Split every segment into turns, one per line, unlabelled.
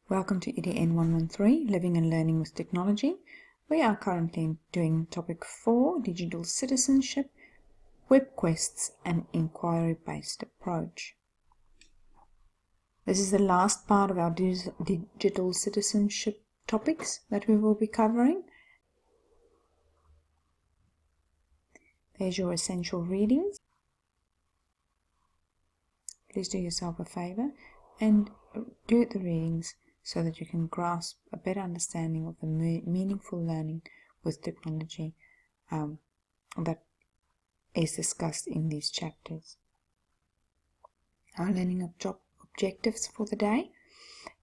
Welcome to EDN 113, Living and Learning with Technology. We are currently doing topic 4, Digital Citizenship, WebQuests and Inquiry-Based Approach. This is the last part of our digital citizenship topics that we will be covering. There's your essential readings. Please do yourself a favor and do the readings so that you can grasp a better understanding of the meaningful learning with technology that is discussed in these chapters. Our learning objectives for the day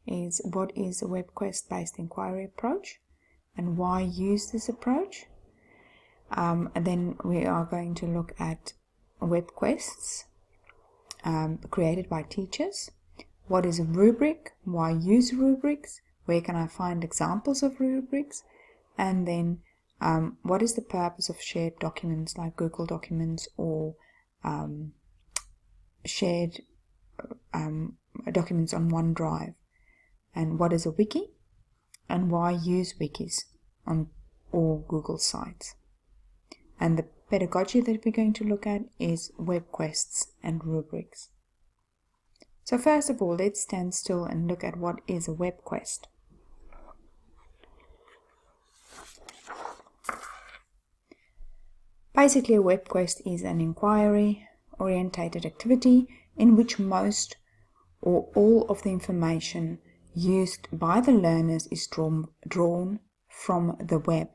is: what is a WebQuest-based inquiry approach and why use this approach? And then we are going to look at WebQuests created by teachers. What is a rubric? Why use rubrics? Where can I find examples of rubrics? And then what is the purpose of shared documents like Google Documents or shared documents on OneDrive? And what is a wiki? And why use wikis on all Google sites? And the pedagogy that we're going to look at is WebQuests and rubrics. So first of all, let's stand still and look at what is a WebQuest. Basically, a WebQuest is an inquiry-oriented activity in which most or all of the information used by the learners is drawn from the web.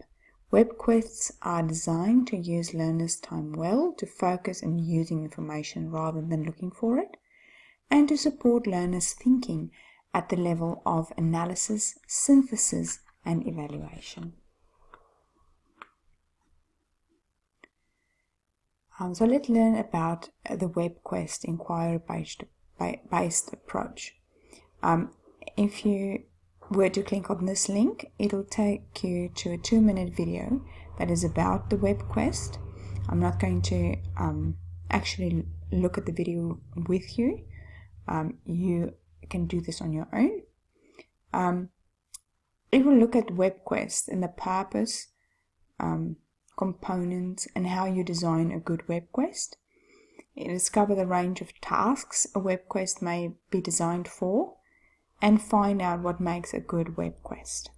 WebQuests are designed to use learners' time well, to focus on using information rather than looking for it, and to support learners' thinking at the level of analysis, synthesis, and evaluation. So let's learn about the WebQuest inquiry-based approach. If you were to click on this link, it'll take you to a 2-minute video that is about the WebQuest. I'm not going to actually look at the video with you. You can do this on your own. It will look at WebQuest and the purpose, components, and how you design a good WebQuest. It will cover the range of tasks a WebQuest may be designed for, and find out what makes a good WebQuest.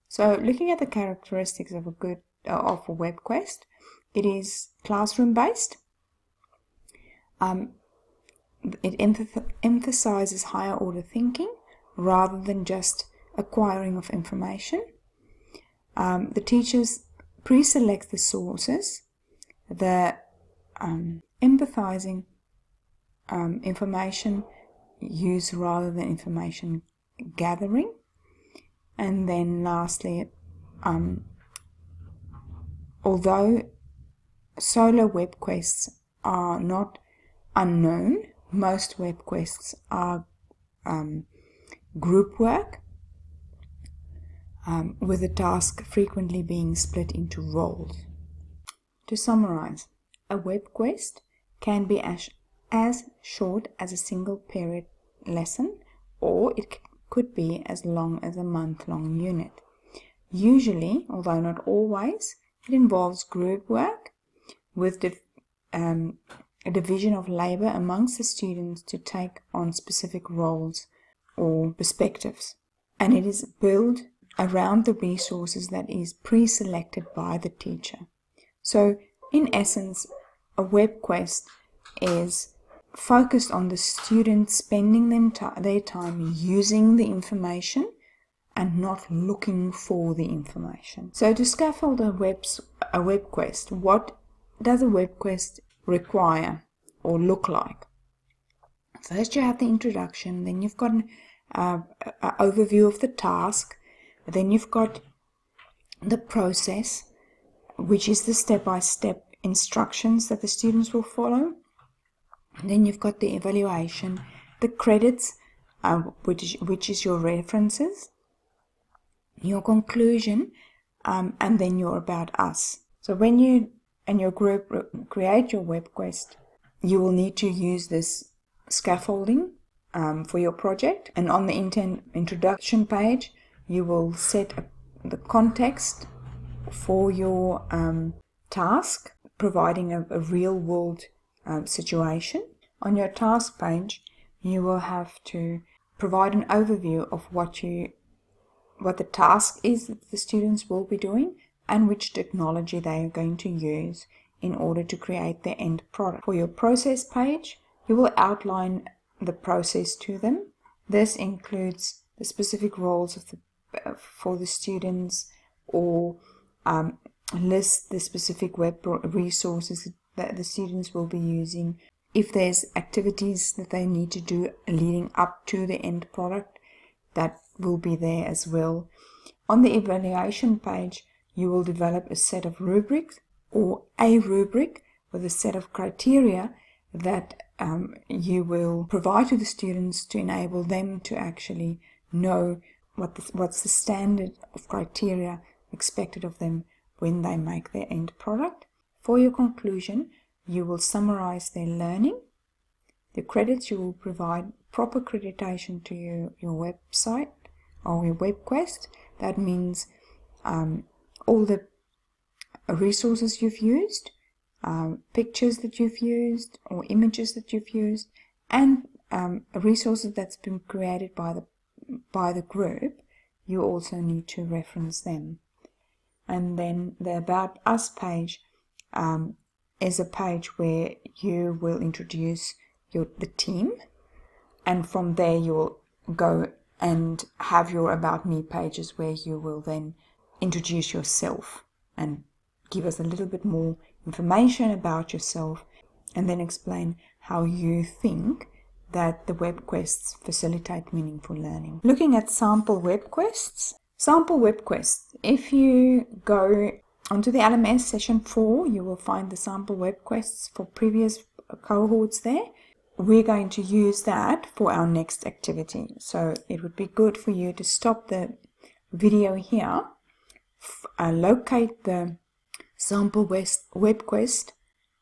So, looking at the characteristics of a WebQuest, it is classroom-based. It emphasizes higher order thinking rather than just acquiring of information. The teachers pre-select the sources, the empathizing information use rather than information gathering. And then lastly, although solo WebQuests are not unknown, most WebQuests are group work, with the task frequently being split into roles. To summarize, a WebQuest can be as short as a single period lesson, or it could be as long as a month-long unit. Usually, although not always, it involves group work with a division of labor amongst the students to take on specific roles or perspectives. And it is built around the resources that is pre-selected by the teacher. So, in essence, a WebQuest is focused on the students spending their time using the information and not looking for the information. So to scaffold a WebQuest, what does a WebQuest require or look like? First you have the introduction, then you've got an overview of the task, then you've got the process, which is the step-by-step instructions that the students will follow. Then you've got the evaluation, the credits, which is your references, your conclusion, and then your about us. So when you and your group create your WebQuest, you will need to use this scaffolding for your project. And on the introduction page, you will set the context for your task, providing a real-world situation. On your task page, you will have to provide an overview of what the task is that the students will be doing and which technology they are going to use in order to create their end product. For your process page, you will outline the process to them. This includes the specific roles for the students, or list the specific web resources that the students will be using. If there's activities that they need to do leading up to the end product, that will be there as well. On the evaluation page, you will develop a set of rubrics, or a rubric with a set of criteria that you will provide to the students to enable them to actually know what's the standard of criteria expected of them when they make their end product. For your conclusion, you will summarize their learning. The credits, you will provide proper accreditation to your website or your WebQuest. That means all the resources you've used, pictures that you've used or images that you've used, and resources that's been created by the group. You also need to reference them. And then the About Us page is a page where you will introduce the team, and from there you will go and have your About Me pages where you will then introduce yourself and give us a little bit more information about yourself, and then explain how you think that the WebQuests facilitate meaningful learning. Looking at sample WebQuests. Sample WebQuests. If you go onto the LMS session 4, you will find the sample WebQuests for previous cohorts there. We're going to use that for our next activity. So it would be good for you to stop the video here, locate the sample WebQuest,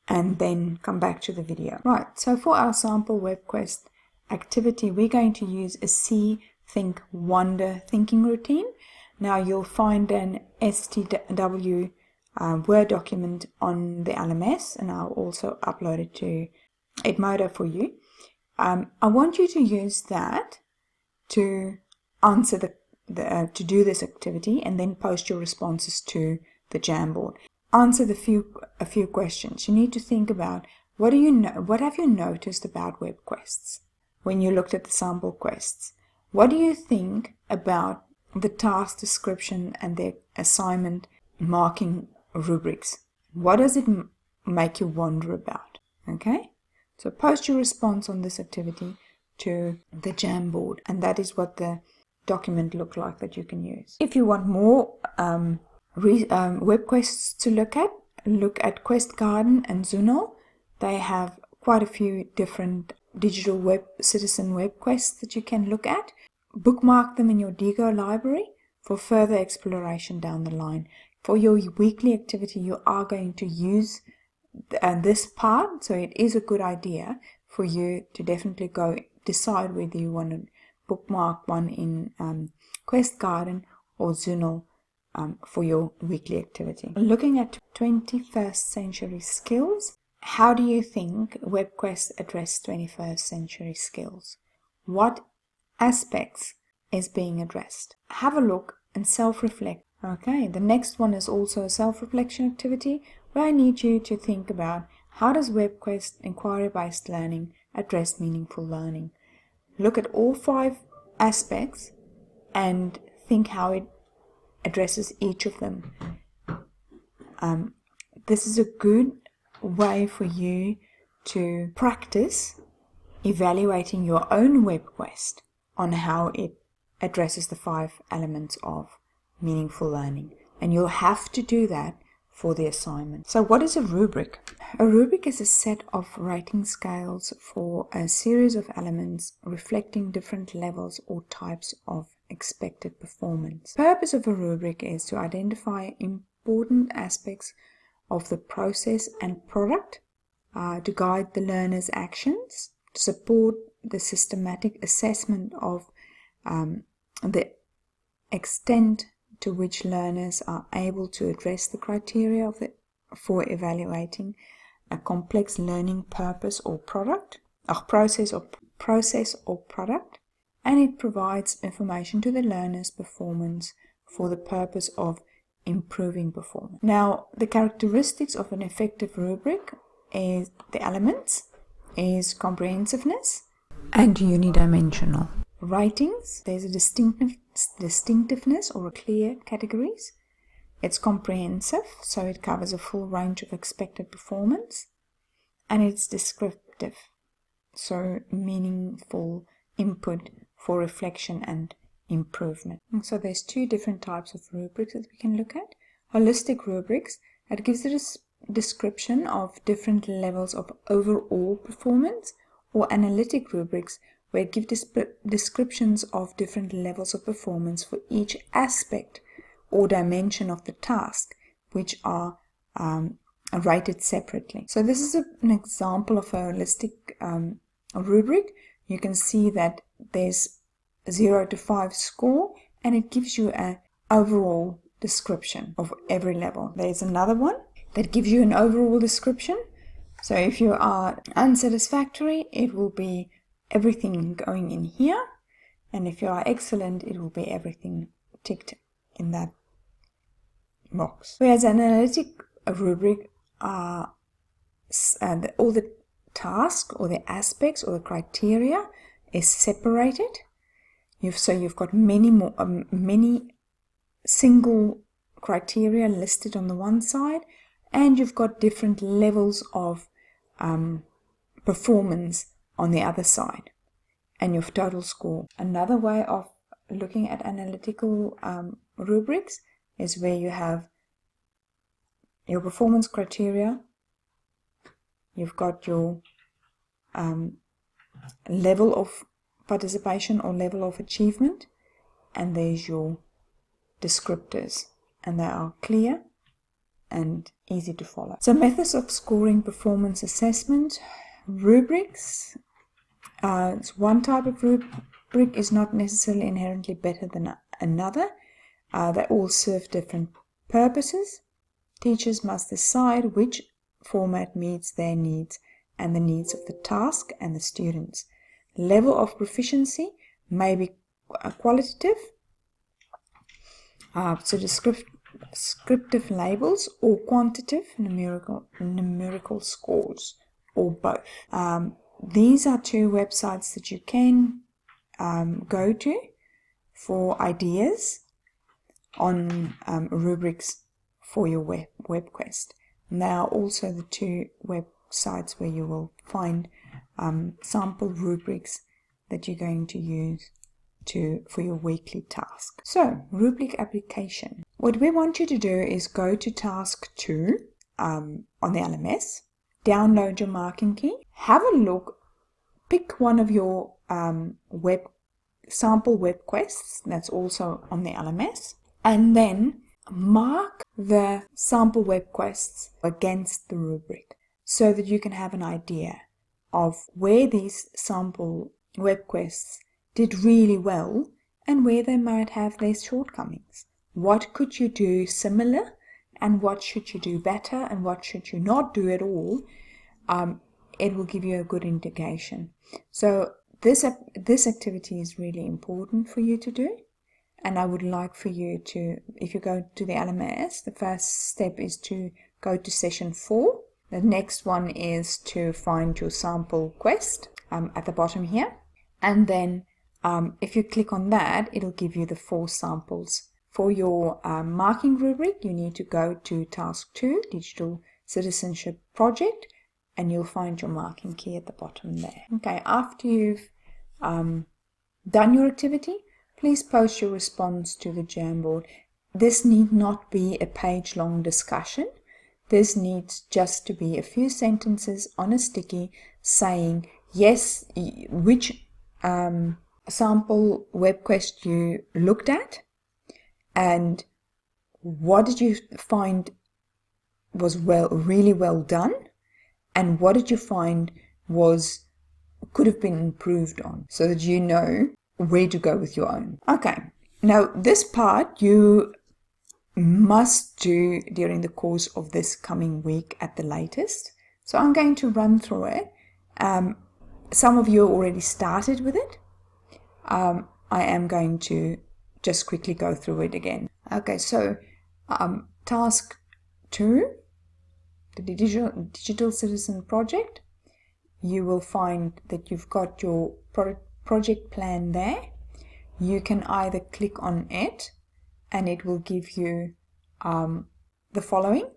and then come back to the video. Right, so for our sample WebQuest activity, we're going to use a See, Think, Wonder thinking routine. Now you'll find an STW Word document on the LMS, and I'll also upload it to Edmodo for you. I want you to use that to answer to do this activity, and then post your responses to the Jamboard. Answer a few questions. You need to think about what have you noticed about WebQuests when you looked at the sample quests. What do you think about the task description and the assignment marking rubrics? What does it make you wonder about? Okay, so post your response on this activity to the Jamboard, and that is what the document look like that you can use. If you want more WebQuests to look at Quest Garden and Zuno. They have quite a few different digital citizen WebQuests that you can look at. Bookmark them in your Digo library for further exploration down the line. For your weekly activity, you are going to use this part, so it is a good idea for you to definitely go decide whether you want to bookmark one in Quest Garden or Zuno for your weekly activity. Looking at 21st century skills, how do you think WebQuests address 21st century skills? What aspects is being addressed? Have a look and self-reflect. Okay, the next one is also a self-reflection activity where I need you to think about how does WebQuest inquiry-based learning address meaningful learning? Look at all 5 aspects and think how it addresses each of them. This is a good way for you to practice evaluating your own WebQuest on how it addresses the 5 elements of meaningful learning. And you'll have to do that for the assignment. So what is a rubric? A rubric is a set of rating scales for a series of elements reflecting different levels or types of expected performance. The purpose of a rubric is to identify important aspects of the process and product, to guide the learner's actions, to support the systematic assessment of the extent to which learners are able to address the criteria for evaluating a complex learning purpose or product, or process or product, and it provides information to the learner's performance for the purpose of improving performance. Now, the characteristics of an effective rubric is the elements, is comprehensiveness and unidimensional. Ratings, there's a distinctiveness or a clear categories. It's comprehensive, so it covers a full range of expected performance, and it's descriptive, so meaningful input for reflection and improvement. And so there's two different types of rubrics that we can look at. Holistic rubrics, that gives a description of different levels of overall performance, or analytic rubrics, where it gives descriptions of different levels of performance for each aspect or dimension of the task, which are rated separately. So this is an example of a holistic rubric. You can see that there's 0 to 5 score, and it gives you an overall description of every level. There's another one that gives you an overall description. So if you are unsatisfactory, it will be everything going in here, and if you are excellent, it will be everything ticked in that box. Whereas an analytic rubric are all the task or the aspects or the criteria is separated. You've got many single criteria listed on the one side, and you've got different levels of performance on the other side, and your total score. Another way of looking at analytical rubrics is where you have your performance criteria, you've got your level of participation or level of achievement, and there's your descriptors, and they are clear and easy to follow. So methods of scoring performance assessment. Rubrics, it's one type of rubric is not necessarily inherently better than another. They all serve different purposes. Teachers must decide which format meets their needs and the needs of the task and the students. Level of proficiency may be qualitative, so descriptive labels, or quantitative numerical scores, or both. These are two websites that you can go to for ideas on rubrics for your WebQuest. And they are also the two websites where you will find sample rubrics that you're going to use for your weekly task. So, rubric application. What we want you to do is go to task 2 on the LMS, download your marking key, have a look, pick one of your sample WebQuests that's also on the LMS, and then mark the sample WebQuests against the rubric so that you can have an idea of where these sample WebQuests did really well and where they might have their shortcomings. What could you do similar, and what should you do better, and what should you not do at all? It will give you a good indication. So this activity is really important for you to do, and I would like for you to, if you go to the LMS, the first step is to go to session 4. The next one is to find your sample quest at the bottom here, and then if you click on that, it'll give you the 4 samples. For your marking rubric, you need to go to task 2, Digital Citizenship Project, and you'll find your marking key at the bottom there. Okay, after you've done your activity, please post your response to the Jamboard. This need not be a page-long discussion. This needs just to be a few sentences on a sticky saying, yes, which sample WebQuest you looked at, and what did you find was really well done, and what did you find was could have been improved on, so that you know where to go with your own. Okay, now this part you must do during the course of this coming week at the latest. So I'm going to run through it. Some of you already started with it. I am going to just quickly go through it again. Okay, so task 2, the digital citizen project. You will find that you've got your project plan there. You can either click on it and it will give you the following,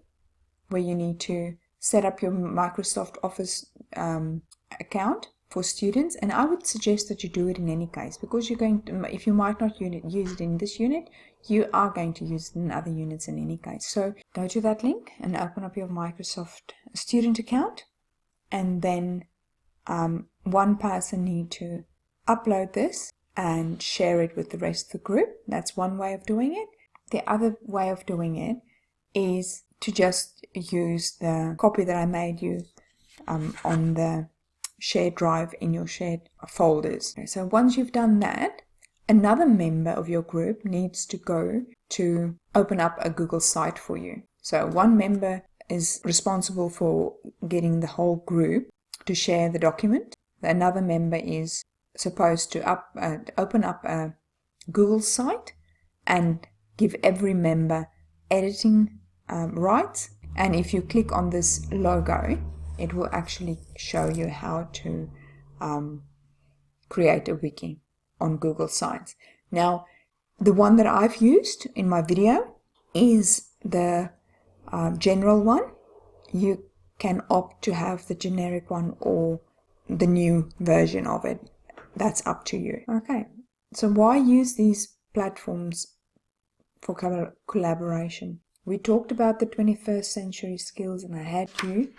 where you need to set up your Microsoft Office account for students. And I would suggest that you do it in any case, because you're going to, if you might not use it in this unit, you are going to use it in other units in any case. So go to that link and open up your Microsoft student account, and then one person need to upload this and share it with the rest of the group. That's one way of doing it. The other way of doing it is to just use the copy that I made you on the shared drive in your shared folders. Okay, so once you've done that, another member of your group needs to go to open up a Google site for you. So one member is responsible for getting the whole group to share the document. Another member is supposed to open up a Google site and give every member editing rights. And if you click on this logo, it will actually show you how to create a wiki on Google Sites. Now, the one that I've used in my video is the general one. You can opt to have the generic one or the new version of it. That's up to you. Okay, so why use these platforms for collaboration? We talked about the 21st century skills, and I had you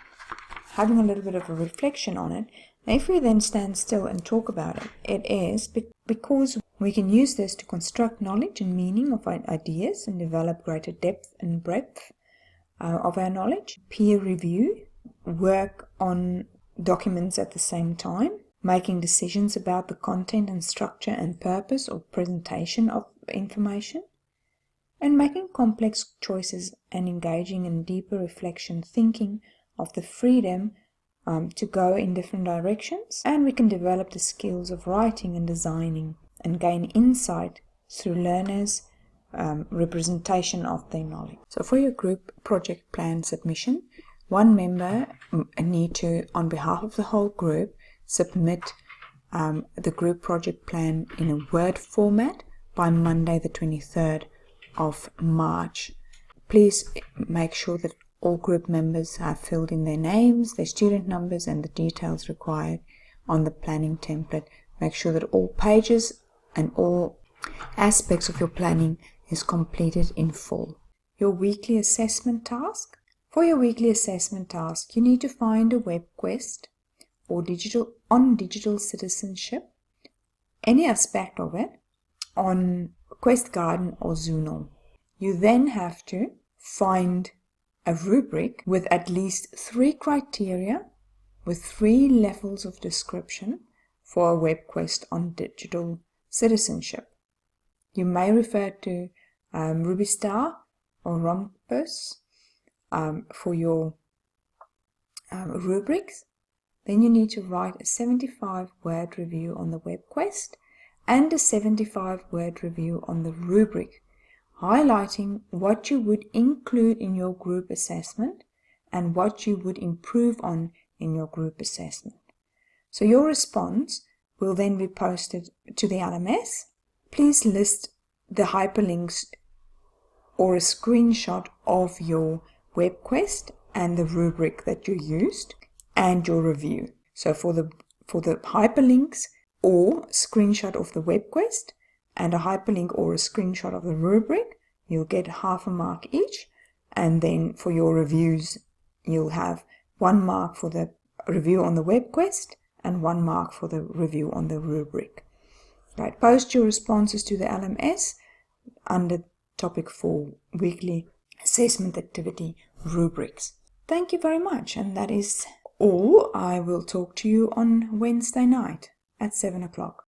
having a little bit of a reflection on it. Now, if we then stand still and talk about it, it is because we can use this to construct knowledge and meaning of our ideas and develop greater depth and breadth of our knowledge, peer review, work on documents at the same time, making decisions about the content and structure and purpose or presentation of information, and making complex choices and engaging in deeper reflection, thinking of the freedom to go in different directions. And we can develop the skills of writing and designing and gain insight through learners' representation of their knowledge. So for your group project plan submission, one member need to, on behalf of the whole group, submit the group project plan in a Word format by Monday the 23rd of March. Please make sure that all group members have filled in their names, their student numbers, and the details required on the planning template. Make sure that all pages and all aspects of your planning is completed in full. Your weekly assessment task. For your weekly assessment task, you need to find a WebQuest or digital citizenship, any aspect of it, on Quest Garden or Zuno. You then have to find a rubric with at least 3 criteria with 3 levels of description for a WebQuest on digital citizenship. You may refer to RubyStar or Rompus for your rubrics. Then you need to write a 75-word review on the WebQuest and a 75-word review on the rubric, highlighting what you would include in your group assessment and what you would improve on in your group assessment. So your response will then be posted to the LMS. Please list the hyperlinks or a screenshot of your WebQuest and the rubric that you used and your review. So for the hyperlinks or screenshot of the WebQuest and a hyperlink or a screenshot of the rubric, you'll get half a mark each. And then for your reviews, you'll have 1 mark for the review on the WebQuest and 1 mark for the review on the rubric. Right, post your responses to the LMS under topic 4, weekly assessment activity rubrics. Thank you very much, and that is or I will talk to you on Wednesday night at 7 o'clock.